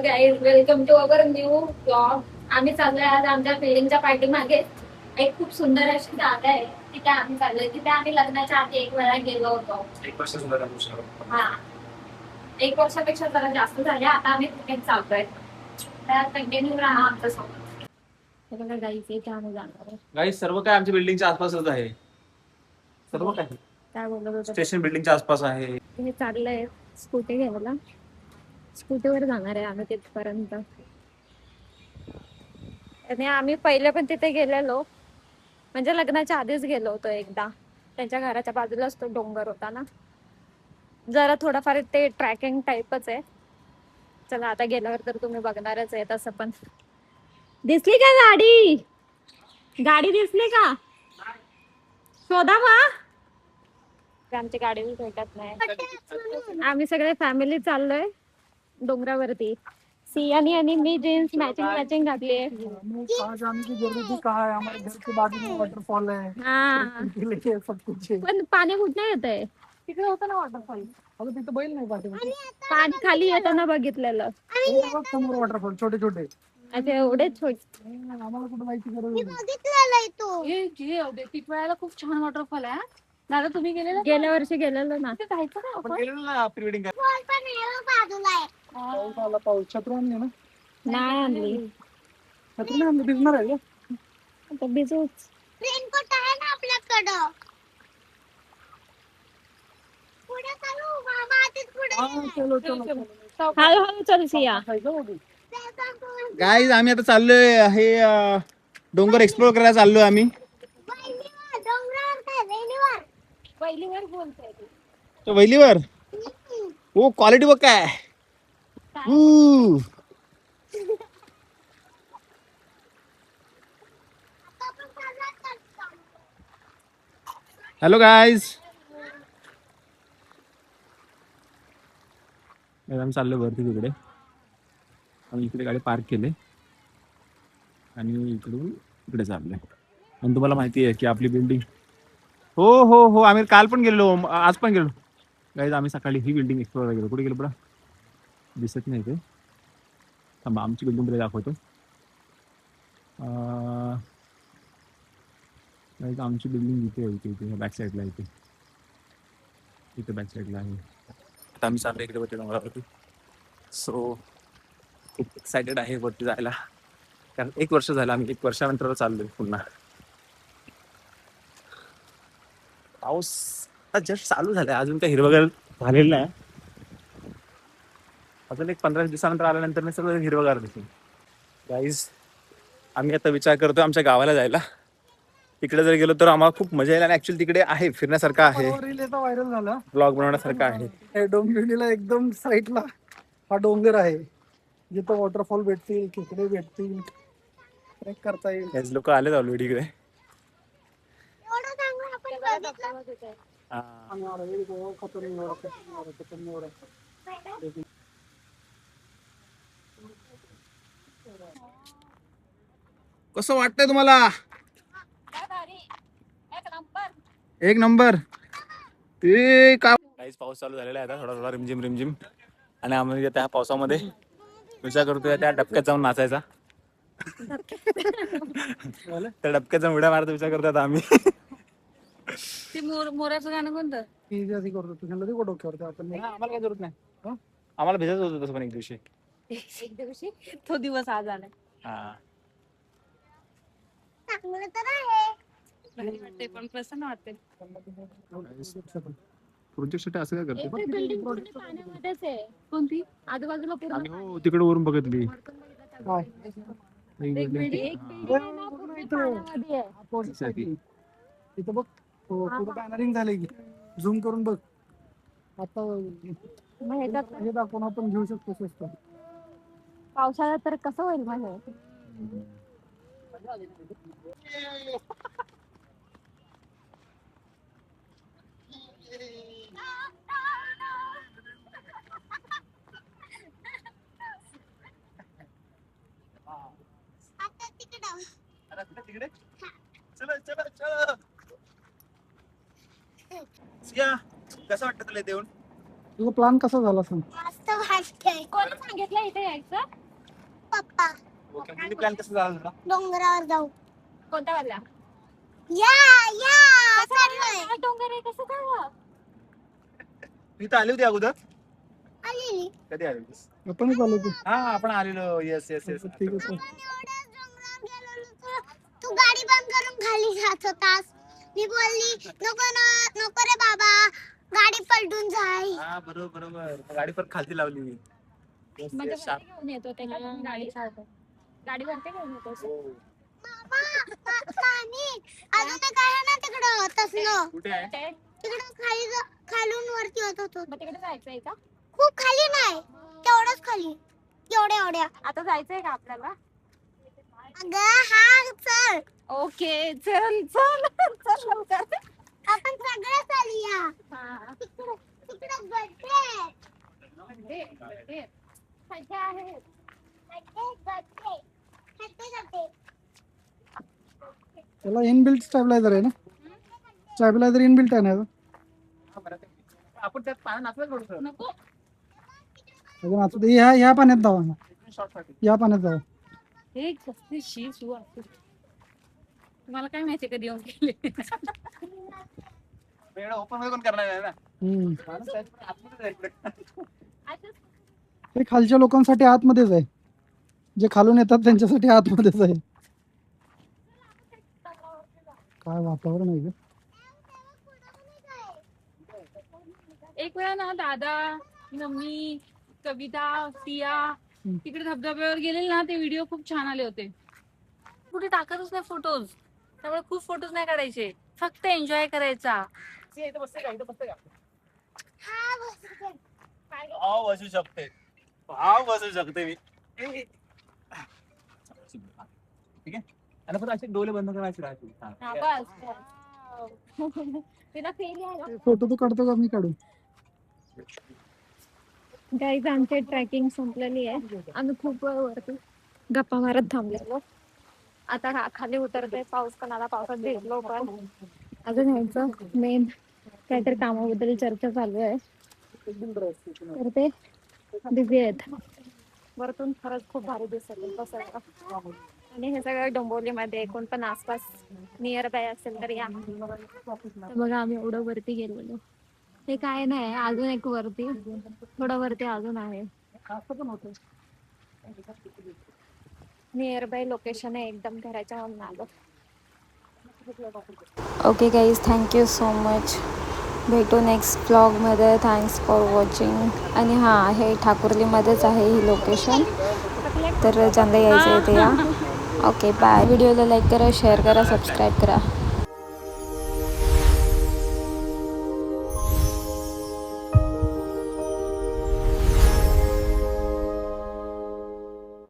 Guys welcome to our new blog. आम्ही चाललोय आज आमच्या बिल्डिंगच्या पाठीमागे एक खूप सुंदर अशी जागा आहे. तिथे आम्ही चाललोय. तिथे आम्ही लग्नाच्या आधी एक वेळा गेलो होतो. हा, 1 वर्षापेक्षा जरा जास्त झाले. आता आम्ही तिथे चाललोय. तर कंटिन्यू राहा आमच्या सोबत. हे बघा गाईज, इथे आम्ही जाणार आहे. गाईज सर्व काय आमच्या बिल्डिंगच्या आसपासच आहे. सर्व काही काय बोलत होतं स्टेशन बिल्डिंगच्या आसपास आहे. हे चाललंय स्कूटी घ्यायला. स्कूटीवर जाणार आहे आम्ही तिथपर्यंत. आणि आम्ही पहिले पण तिथे गेलेलो, म्हणजे लग्नाच्या आधीच गेलो होतो एकदा. त्यांच्या घराच्या बाजूलाच तो डोंगर होता ना. जरा थोडाफार ते ट्रॅकिंग टाइपच आहे. चला आता गेल्यावर तर तुम्ही बघणारच आहे. तसं पण दिसली का गाडी? गाडी दिसली का? शोधा मग. आमची गाडी भेटत नाही. आम्ही सगळे फॅमिली चाललोय डोंगरावरती. सियानी आणि मी जीन्स मॅचिंग मॅचिंग घातली आहे. कहाँ जाने की जरूरत ही कहाँ है, हमारे घर के बाजू में वाटरफॉल है. हा, के लिए सब कुछ है. पण पाणी कुठे येत आहे? तिकडे होतं ना वॉटरफॉल. अगं तिथं बैल नाही पाठवत. पाणी खाली येताना बघितलेलं. समोर वॉटरफॉल छोटे छोटे. अच्छा, एवढे छोटे. आम्हाला कुठं माहिती गरज नाही. टिटवाळ्याला खूप छान वॉटरफॉल आहे. दादा तुम्ही गेलेला गेल्या वर्षी गेलेलो ना. जायचं का आपण आपण? गेलेलो ना प्री वेडिंग पाऊस आला, पाऊस छत्री आणली ना. नाही आणली. छत्री नाही आणली, भिजणार आहे का? आता भिजूच. रेनकोट आहे ना आपल्याकडं. पुढे चालू बाबा, आधीच पुढे हा, चलो चलो. हळूहळू चल सिया. गाईज आम्ही आता चाललोय हे डोंगर एक्सप्लोर करायला चाललोय आम्ही. डोंगरावर काय रेल्वेवर. पहिलीवर बोलतोय तू. तो वैलीवर हो, क्वालिटी बघ काय. हॅलो गाईज, आम्ही चाललोय वरती तिकडे. आम्ही इकडे गाडी पार्क केले आणि इकडून इकडे चाललोय. आणि तुम्हाला माहिती आहे की आपली बिल्डिंग, हो हो हो, आम्ही काल पण गेलो, आज पण गेलो. गाईज आम्ही सकाळी ही बिल्डिंग एक्सप्लोर गेलो. कुठे गेलो बरं दिसत नाही ते. थांबा, आमची बिल्डिंग कडे दाखवतो. गाईज आमची बिल्डिंग इथे आहे, इथे बॅक साईडला इथे इथे बॅक साईडला आहे. आता आम्ही चाललो इकडे वरती डोंगरावरती. सो खूप एक्सायटेड आहे वरती जायला, कारण 1 वर्ष झालं आम्ही 1 वर्षानंतर चाललोय पुन्हा. पाऊस जस्ट चालू झालाय, अजून काही हिरवगार झालेलं नाही. अजून एक 15 दिवसानंतर आल्यानंतर मी सगळं हिरवगार दिसेल. गाईज आम्ही आता विचार करतोय आमच्या गावाला जायला. तिकडे जर गेलो तर आम्हाला खूप मजा येईल आणि ऍक्च्युअली तिकडे आहे फिरण्यासारखं आहे, रील याचा व्हायरल झाला. ब्लॉग बनवण्यासारखं आहे. हे डोंबिवलीला एकदम साईडला हा डोंगर आहे, जिथं वॉटरफॉल भेटतील, खेकडे भेटतील, ट्रेक करता येईल. हेच लोक आलेत ऑलरेडी इकडे. एवढं चांगलं आपण बघितलं. कसं वाटतंय तुम्हाला? एक नंबर. ते का काहीच पाऊस चालू झालेला आहे आता, थोडा थोडा रिमझिम रिमझिम. आणि आम्ही त्या पावसामध्ये विचार करतोय त्या डबक्यात जाऊन नाचायचा. त्या डबक्यात जाऊन उड्या मारायचा विचार करतोय आता आम्ही. ते मोराचं गाणं कोणतं? करतो तुझ्या नदी डोक्यावर आपण. आम्हाला काही जरूरत नाही, आम्हाला भिजत होतं तसं पण एक दिवशी. एक दिवशी तो दिवस आज आलाय. हा, चांगलं तर आहे. भारी वाटते, पण प्रसन्न वाटते. प्रोजेक्ट साठी असं काय करते? ते बिल्डिंग पूर्ण पाण्यामध्येच आहे. कोणती? आजूबाजूला पूर्ण आम्ही हो तिकडे वरून बघितली. काय एक बिल्डिंग ना पूर्ण पाण्यामध्ये आहे. इथं बघ, पुढे बॅनरिंग झाले की झूम करून बघ. आता मग ह्याच्यात हे दाखवून आपण घेऊ शकतो स्वस्त. पावसाळ्यात तर कसं होईल म्हणजे? आता तिकडं. चला चला चला. सिया, कसं वाटतं तुला येऊन? तुझा प्लॅन कसा झाला सांग. मस्त भारी. वाटतंय कोणी सांगितलं इथे यायचं? पप्पा ओके प्लॅन कसं झाला तुला? डोंगरावर जाऊ कोणत्या वाल्या? या चाललोय हा डोंगर आहे, कसं झालं? तू इथं आली होती अगोदर? आलेली कधी आली होतीस? आपणच आलो की. हा आपण आलेलो. Yes yes yes. ठीक आहे सर. आपण एवढ्या डोंगरावर गेलेलो तर तू गाडी बंद करून खाली जात होतास मी बोलली नको नको रे बाबा गाडी पलटून जाईल हा बरोबर बरोबर. गाडी पण खालती लावली. Yes, म्हणजे yes, वरती sharp. घेऊन येत होते का तुम्ही गाडी? गाडी वरती घेऊन येत होते? हो. पाणी अजून एक आहे ना तिकडं तसलं कुठे आहे? ते- तिकडं खाली खालून वरती होत होतो मग तिकडे जायचंय का? खूप खाली नाही तेवढंच खाली एवढ्या आता जायचंय का आपल्याला? अगं हा चल ओके चल चल चल लवकर. आपण सगळं चालूया हा. तिकडं गड्डे दे, दे. सध्या आहे. त्याला इनबिल्ट स्टॅबिलायझर आहे ना? स्टॅबिलायझर इनबिल्ट आहे ना याचं? आपण त्यात पाण्यात नाचलं थोडस. नको अजून आता ते ह्या पाण्यात जावा. शॉर्ट साठी. या पाण्यात जावा. हे कसली शी सु असते. तुम्हाला काय माहिती कधी येऊन गेले ओपन कोण करणार आहे ना? हम्म. माणूस त्याच्यामध्ये आतमध्ये जाईल. हे खालच्या लोकांसाठी आतमध्येच आहे. जे खालून येतात त्यांच्यासाठी आतमध्येच आहे. काय वातावरण आहे ग. एक वेळा ना दादा मम्मी कविता सिया तिकडे धबधब्यावर गेलेले ना ते व्हिडिओ खूप छान आले होते. कुठे टाकतच नाही फोटोज त्यामुळे खूप फोटोज नाही काढायचे फक्त एन्जॉय करायचा. इथं बसते का? इथं बसते का? हा बस भाव बसू शकते. भाव बसू शकते मी. ठीक आहे. आणि पण असे डोळे बंद करायचे राहतील. हा, बस. तिला फेल यायला. फोटो तो काढतो का मी काढू? गाईज आमची ट्रेकिंग संपलेली आहे. आम्ही खूप वेळ वरती गप्पा मारत थांबलेलो. आता खाली उतरते. पाऊस पण आला. पावसात भिजलो पण अजून ह्यांचं मेन काहीतरी कामाबद्दल चर्चा चालू आहे तर ते बिझी आहेत. वरतून खरंच खूप भारी दिसत बसायला. आणि हे सगळं डोंबिवलीमध्ये कोण पण आसपास नियर बाय असेल तर या. तर बघा आम्ही एवढं वरती गेलेलो. हे काय नाही अजून एक वरती थोडं वरती अजून आहे. नियर बाय लोकेशन आहे एकदम घराच्या म्हणून आलो. Okay guys thank you so much. भेटू नेक्स्ट ब्लॉगमध्ये. Thanks for watching. आणि हां हे ठाकुर्लीमध्येच आहे ही लोकेशन तर ज्यांना यायचं आहे ते या. Okay bye. व्हिडिओला लाईक करा शेअर करा सबस्क्राईब करा.